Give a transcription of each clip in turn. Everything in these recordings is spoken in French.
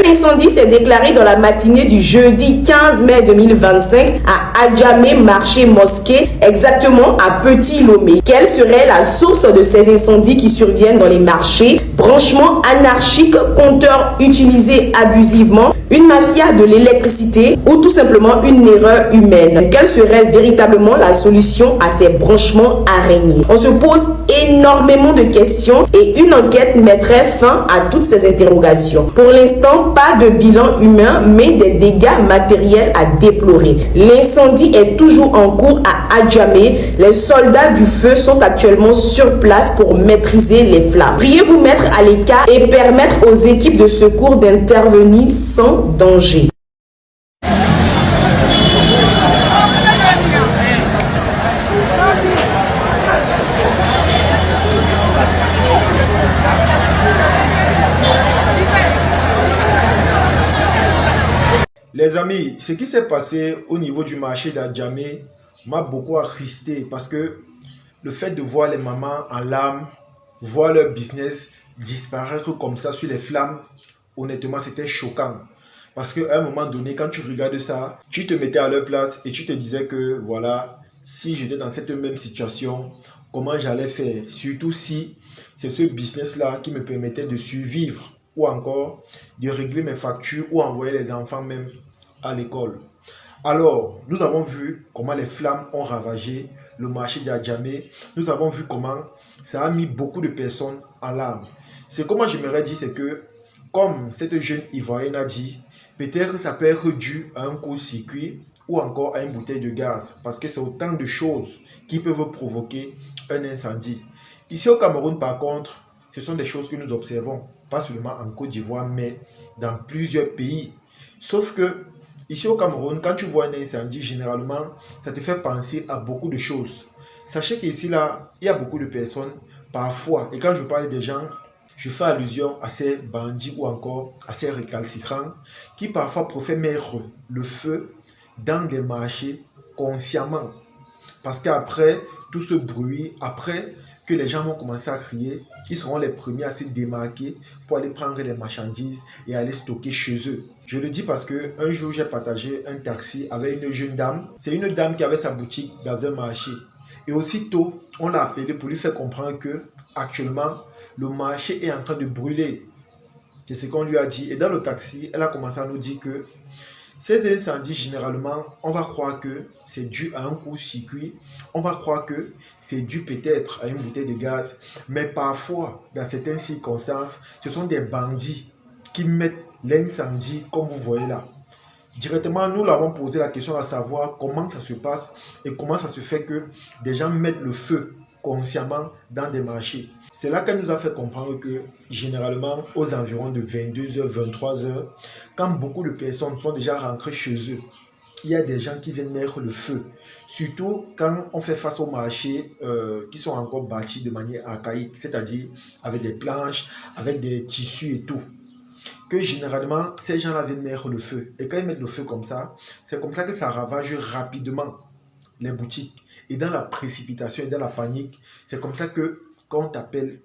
Un incendie s'est déclaré dans la matinée du jeudi 15 mai 2025 à Adjamé, marché mosquée, exactement à Petit Lomé. Quelle serait la source de ces incendies qui surviennent dans les marchés? Branchement anarchique, compteurs utilisés abusivement, une mafia de l'électricité ou tout simplement une erreur humaine? Quelle serait véritablement la solution à ces branchements araignées? On se pose énormément de questions et une enquête mettrait fin à toutes ces interrogations. Pour l'instant, pas de bilan humain, mais des dégâts matériels à déplorer. L'incendie est toujours en cours à Adjamé. Les soldats du feu sont actuellement sur place pour maîtriser les flammes. Priez vous mettre à l'écart et permettre aux équipes de secours d'intervenir sans danger. Les amis, ce qui s'est passé au niveau du marché d'Adjamé m'a beaucoup attristé parce que le fait de voir les mamans en larmes, voir leur business disparaître comme ça sur les flammes, honnêtement, c'était choquant. Parce qu'à un moment donné, quand tu regardes ça, tu te mettais à leur place et tu te disais que voilà, si j'étais dans cette même situation, comment j'allais faire? Surtout si c'est ce business-là qui me permettait de survivre ou encore de régler mes factures ou envoyer les enfants même à l'école. Alors, nous avons vu comment les flammes ont ravagé le marché d'Adjamé. Nous avons vu comment ça a mis beaucoup de personnes en larmes. C'est comment j'aimerais dire, c'est que, comme cette jeune Ivoirienne a dit, peut-être ça peut être dû à un court-circuit ou encore à une bouteille de gaz. Parce que c'est autant de choses qui peuvent provoquer un incendie. Ici au Cameroun, par contre, ce sont des choses que nous observons, pas seulement en Côte d'Ivoire, mais dans plusieurs pays. Sauf que, ici au Cameroun, quand tu vois un incendie, généralement, ça te fait penser à beaucoup de choses. Sachez qu'ici, là, il y a beaucoup de personnes, parfois, et quand je parle des gens, je fais allusion à ces bandits ou encore à ces récalcitrants qui parfois préfèrent mettre le feu dans des marchés consciemment. Parce qu'après tout ce bruit, après que les gens vont commencer à crier, ils seront les premiers à se démarquer pour aller prendre les marchandises et aller stocker chez eux. Je le dis parce que un jour, j'ai partagé un taxi avec une jeune dame. C'est une dame qui avait sa boutique dans un marché. Et aussitôt, on l'a appelé pour lui faire comprendre que actuellement, le marché est en train de brûler. C'est ce qu'on lui a dit. Et dans le taxi, elle a commencé à nous dire que ces incendies, généralement, on va croire que c'est dû à un court-circuit. On va croire que c'est dû peut-être à une bouteille de gaz. Mais parfois, dans certaines circonstances, ce sont des bandits qui mettent l'incendie comme vous voyez là. Directement, nous l'avons posé la question à savoir comment ça se passe et comment ça se fait que des gens mettent le feu consciemment dans des marchés. C'est là qu'elle nous a fait comprendre que généralement aux environs de 22h, 23h, quand beaucoup de personnes sont déjà rentrées chez eux, il y a des gens qui viennent mettre le feu. Surtout quand on fait face aux marchés qui sont encore bâtis de manière archaïque, c'est-à-dire avec des planches, avec des tissus et tout. Que généralement, ces gens-là viennent mettre le feu. Et quand ils mettent le feu comme ça, c'est comme ça que ça ravage rapidement les boutiques. Et dans la précipitation et dans la panique, c'est comme ça que quand on t'appelle,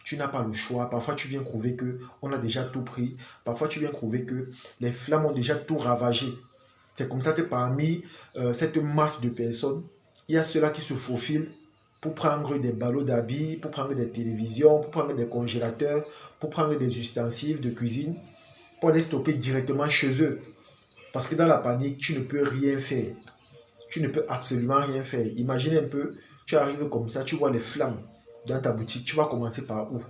tu n'as pas le choix. Parfois, tu viens trouver qu'on a déjà tout pris. Parfois, tu viens trouver que les flammes ont déjà tout ravagé. C'est comme ça que parmi cette masse de personnes, il y a ceux-là qui se faufilent pour prendre des ballots d'habits, pour prendre des télévisions, pour prendre des congélateurs, pour prendre des ustensiles de cuisine, pour les stocker directement chez eux. Parce que dans la panique, tu ne peux rien faire. Tu ne peux absolument rien faire. Imagine un peu, tu arrives comme ça, tu vois les flammes dans ta boutique. Tu vas commencer par où?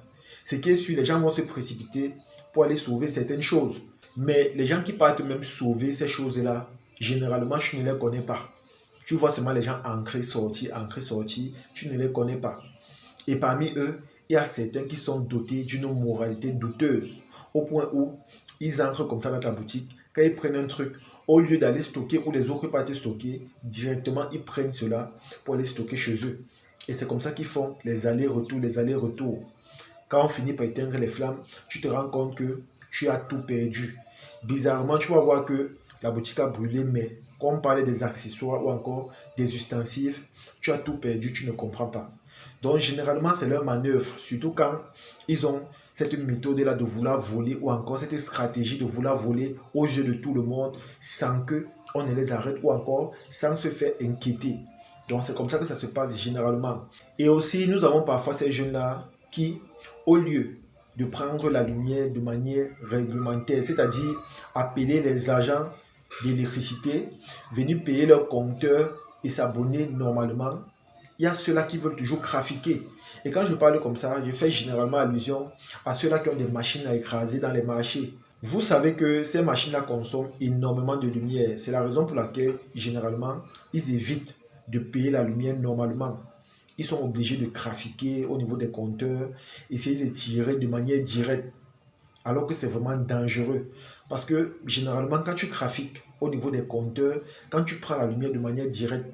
Ce qui est sûr, les gens vont se précipiter pour aller sauver certaines choses. Mais les gens qui partent même sauver ces choses-là, généralement, tu ne les connais pas. Tu vois seulement les gens entrer, sortir, tu ne les connais pas. Et parmi eux, il y a certains qui sont dotés d'une moralité douteuse, au point où ils entrent comme ça dans ta boutique. Quand ils prennent un truc, au lieu d'aller stocker où les autres partent stocker, directement ils prennent cela pour aller stocker chez eux. Et c'est comme ça qu'ils font les allers-retours, les allers-retours. Quand on finit par éteindre les flammes, tu te rends compte que tu as tout perdu. Bizarrement, tu vas voir que la boutique a brûlé, mais quand on parlait des accessoires ou encore des ustensiles, tu as tout perdu, tu ne comprends pas. Donc généralement, c'est leur manœuvre, surtout quand ils ont cette méthode-là de vouloir voler ou encore cette stratégie de vouloir voler aux yeux de tout le monde sans qu'on ne les arrête ou encore sans se faire inquiéter. Donc c'est comme ça que ça se passe généralement. Et aussi, nous avons parfois ces jeunes-là qui, au lieu de prendre la lumière de manière réglementaire, c'est-à-dire appeler les agents d'électricité, venir payer leur compteur et s'abonner normalement, il y a ceux-là qui veulent toujours trafiquer. Et quand je parle comme ça, je fais généralement allusion à ceux-là qui ont des machines à écraser dans les marchés. Vous savez que ces machines-là consomment énormément de lumière. C'est la raison pour laquelle, généralement, ils évitent de payer la lumière normalement. Ils sont obligés de trafiquer au niveau des compteurs, essayer de tirer de manière directe, alors que c'est vraiment dangereux. Parce que généralement, quand tu trafiques au niveau des compteurs, quand tu prends la lumière de manière directe,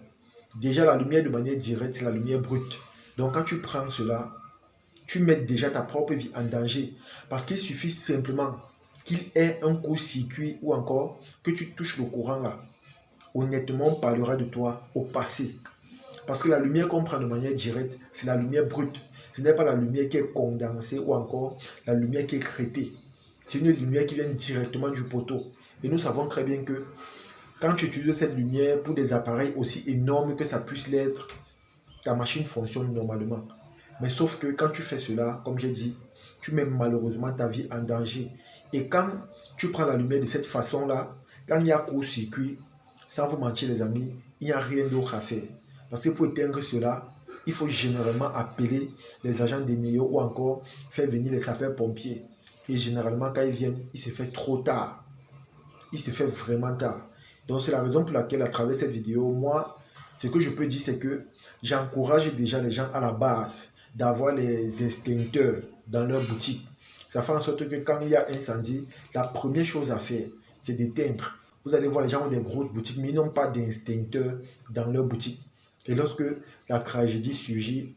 déjà la lumière de manière directe, c'est la lumière brute. Donc quand tu prends cela, tu mets déjà ta propre vie en danger. Parce qu'il suffit simplement qu'il ait un court-circuit ou encore que tu touches le courant là. Honnêtement, on parlera de toi au passé. Parce que la lumière qu'on prend de manière directe, c'est la lumière brute. Ce n'est pas la lumière qui est condensée ou encore la lumière qui est crétée. C'est une lumière qui vient directement du poteau. Et nous savons très bien que quand tu utilises cette lumière pour des appareils aussi énormes que ça puisse l'être, ta machine fonctionne normalement. Mais sauf que quand tu fais cela, comme j'ai dit, tu mets malheureusement ta vie en danger. Et quand tu prends la lumière de cette façon-là, quand il y a court-circuit, sans vous mentir les amis, il n'y a rien d'autre à faire. Parce que pour éteindre cela, il faut généralement appeler les agents des NEO ou encore faire venir les sapeurs-pompiers. Et généralement, quand ils viennent, il se fait trop tard. Il se fait vraiment tard. Donc, c'est la raison pour laquelle, à travers cette vidéo, moi, ce que je peux dire, c'est que j'encourage déjà les gens à la base d'avoir les extincteurs dans leur boutique. Ça fait en sorte que quand il y a incendie, la première chose à faire, c'est d'éteindre. Vous allez voir, les gens ont des grosses boutiques, mais ils n'ont pas d'extincteurs dans leur boutique. Et lorsque la tragédie surgit,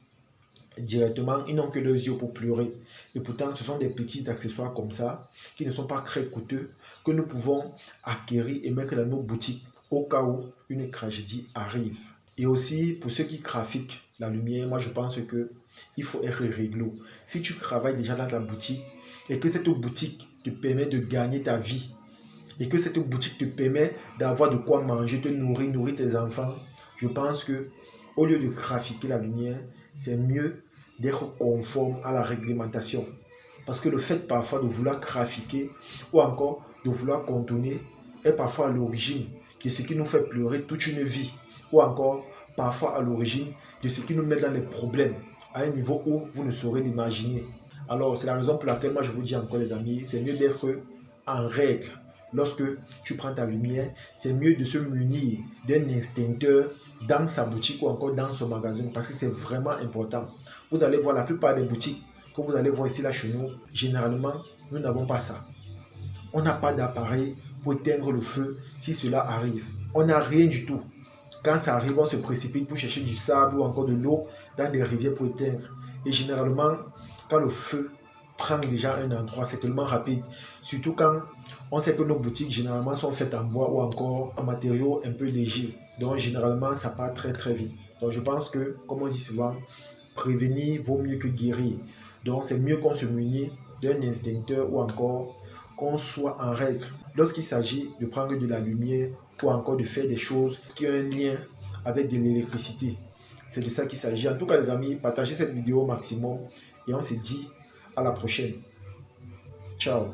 directement, ils n'ont que leurs yeux pour pleurer. Et pourtant, ce sont des petits accessoires comme ça, qui ne sont pas très coûteux, que nous pouvons acquérir et mettre dans nos boutiques au cas où une tragédie arrive. Et aussi, pour ceux qui trafiquent la lumière, moi je pense qu'il faut être réglo. Si tu travailles déjà dans ta boutique et que cette boutique te permet de gagner ta vie, et que cette boutique te permet d'avoir de quoi manger, te nourrir tes enfants, je pense que au lieu de trafiquer la lumière, c'est mieux d'être conforme à la réglementation. Parce que le fait parfois de vouloir trafiquer ou encore de vouloir contourner est parfois à l'origine de ce qui nous fait pleurer toute une vie. Ou encore parfois à l'origine de ce qui nous met dans les problèmes à un niveau où vous ne saurez l'imaginer. Alors c'est la raison pour laquelle moi je vous dis encore les amis, c'est mieux d'être en règle. Lorsque tu prends ta lumière, c'est mieux de se munir d'un extincteur dans sa boutique ou encore dans son magasin parce que c'est vraiment important. Vous allez voir la plupart des boutiques que vous allez voir ici là chez nous, généralement, nous n'avons pas ça. On n'a pas d'appareil pour éteindre le feu si cela arrive. On n'a rien du tout. Quand ça arrive, on se précipite pour chercher du sable ou encore de l'eau dans des rivières pour éteindre. Et généralement, quand le feu prend déjà un endroit, c'est tellement rapide. Surtout quand on sait que nos boutiques généralement sont faites en bois ou encore en matériaux un peu légers. Donc généralement, ça part très très vite. Donc je pense que, comme on dit souvent, prévenir vaut mieux que guérir. Donc c'est mieux qu'on se munisse d'un extincteur ou encore qu'on soit en règle. Lorsqu'il s'agit de prendre de la lumière ou encore de faire des choses qui ont un lien avec de l'électricité. C'est de ça qu'il s'agit. En tout cas les amis, partagez cette vidéo au maximum et on se dit à la prochaine. Ciao.